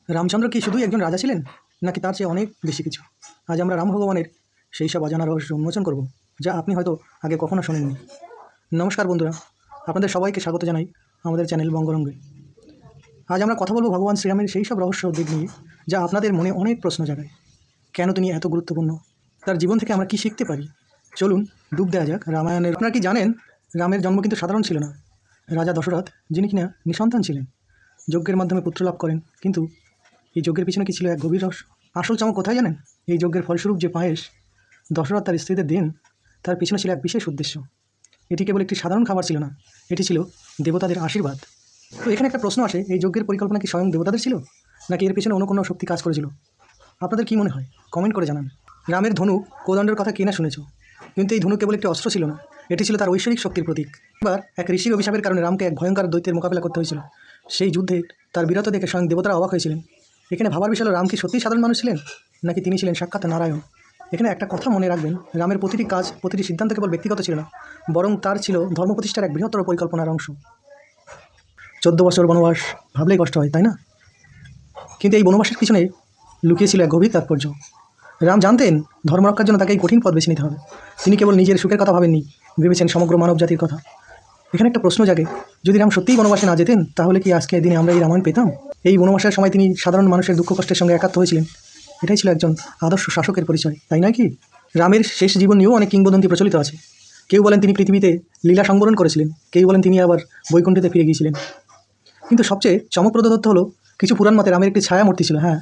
রামচন্দ্র কি শুধুই একজন রাজা ছিলেন, নাকি তার চেয়ে অনেক বেশি কিছু? আজ আমরা রাম ভগবানের সেই সব অজানা রহস্য উন্মোচন করব, যা আপনি হয়তো আগে কখনো শোনেননি। নমস্কার বন্ধুরা, আপনাদের সবাইকে স্বাগত জানাই আমাদের চ্যানেল বঙ্গরঙ্গে। আজ আমরা কথা বলবো ভগবান শ্রীরামের সেই সব রহস্য দিক নিয়ে, যা আপনাদের মনে অনেক প্রশ্ন জাগায়। কেন তিনি এত গুরুত্বপূর্ণ? তার জীবন থেকে আমরা কি শিখতে পারি? চলুন ডুব দেওয়া যাক রামায়ণের। আপনারা কি জানেন, রামের জন্ম কিন্তু সাধারণ ছিল না। রাজা দশরথ, যিনি কিনা নিঃসন্তান ছিলেন, যজ্ঞের মাধ্যমে পুত্র লাভ করেন। কিন্তু এই যজ্ঞের পিছনে কি ছিল এক গভীর রহস্য। আসল চমক কোথায় জানেন? এই যজ্ঞের ফলস্বরূপ যে পায়েস দশরথ তার স্ত্রীদের দেন, তার পিছনে ছিল এক বিশেষ উদ্দেশ্য। এটি কেবল একটি সাধারণ খাবার ছিল না, এটি ছিল দেবতাদের আশীর্বাদ। তো এখানে একটা প্রশ্ন আসে, এই যজ্ঞের পরিকল্পনা কি স্বয়ং দেবতাদের ছিল, নাকি এর পেছনে অন্য কোনো শক্তি কাজ করেছিল? আপনাদের কি মনে হয় কমেন্ট করে জানান। রামের ধনুক কোদণ্ডের কথা কে না শুনেছ, কিন্তু এই ধনুক কেবল একটি অস্ত্র ছিল না, এটি ছিল তার ঐশ্বরিক শক্তির প্রতীক। এবার এক ঋষির অভিশাপের কারণে রামকে এক ভয়ঙ্কর দৈত্যের মোকাবিলা করতে হয়েছিল। সেই যুদ্ধে তার বীরত্ব দেখে স্বয়ং দেবতারা অবাক হয়েছিলেন। এখানে ভাবার বিষয় হলো, রাম কি সত্যিই সাধারণ মানুষ ছিলেন, নাকি তিনি ছিলেন সাক্ষাৎ নারায়ণ? এখানে একটা কথা মনে রাখবেন, রামের প্রতিটি কাজ, প্রতিটি সিদ্ধান্ত কেবল ব্যক্তিগত ছিল না, বরং তার ছিল ধর্ম প্রতিষ্ঠার এক বৃহত্তর পরিকল্পনার অংশ। 14 বছর বনবাস, ভাবলেই কষ্ট হয়, তাই না? কিন্তু এই বনবাসের পিছনে লুকিয়ে ছিল এক গভীর তাৎপর্য। রাম জানতেন, ধর্ম রক্ষার জন্য তাকে এই কঠিন পথ বেছে নিতে হবে। তিনি কেবল নিজের সুখের কথা ভাবেননি, ভেবেছেন সমগ্র মানব জাতির কথা। এখানে একটা প্রশ্ন জাগে, যদি রাম সত্যিই বনবাসে না যেতেন, তাহলে কি আজকের দিনে আমরা এই রামায়ণ পেতাম? এই বনবাসের সময় তিনি সাধারণ মানুষের দুঃখ কষ্টের সঙ্গে একাত্ম হয়েছিলেন। এটাই ছিল একজন আদর্শ শাসকের পরিচয়, তাই নয় কি? রামের শেষ জীবন নিয়েও অনেক কিংবদন্তি প্রচলিত আছে। কেউ বলেন তিনি পৃথিবীতে লীলা সংবরণ করেছিলেন, কেউ বলেন তিনি আবার বৈকুণ্ঠেতে ফিরে গিয়েছিলেন। কিন্তু সবচেয়ে চমকপ্রদ তথ্য হলো, কিছু পুরাণ মতে রামের একটি ছায়া মূর্তি ছিল। হ্যাঁ,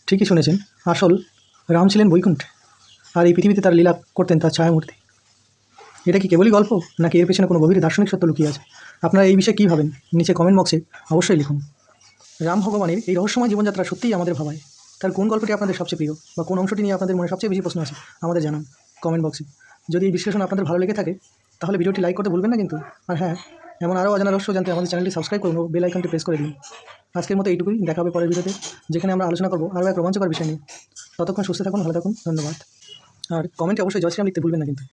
ঠিকই শুনেছেন, আসল রাম ছিলেন বৈকুণ্ঠে, আর এই পৃথিবীতে তার লীলা করতেন তার ছায়ামূর্তি। এটা কি কেবলই গল্প, নাকি এর পেছনে কোনো গভীর দার্শনিক সত্য লুকিয়ে আছে? আপনারা এই বিষয়ে কী ভাবেন নিচে কমেন্ট বক্সে অবশ্যই লিখুন। রাম ভগবানের এই রহস্যময় জীবনযাত্রা সত্যিই আমাদের ভাবায়। তার কোন গল্পটি আপনাদের সবচেয়ে প্রিয়, বা কোন অংশটি নিয়ে আপনাদের মনে সবচেয়ে বেশি প্রশ্ন আছে, আমাদের জানান কমেন্ট বক্সে। যদি এই বিশ্লেষণ আপনাদের ভালো লেগে থাকে, তাহলে ভিডিওটি লাইক করতে ভুলবেন না কিন্তু। আর হ্যাঁ, এমন আরও অজানা রহস্য জানতে আমাদের চ্যানেলটি সাবস্ক্রাইব করুন ও বেল আইকনটি প্রেস করে দিন। আজকের মতো এইটুকুই, দেখা হবে পরের ভিডিওতে, যেখানে আমরা আলোচনা করবো আরও এক রোমাঞ্চকর বিষয় নিয়ে। ততক্ষণ সুস্থ থাকুন, ভালো থাকুন, ধন্যবাদ। আর কমেন্টে অবশ্যই জয় শ্রীরাম লিখতে ভুলবেন না কিন্তু।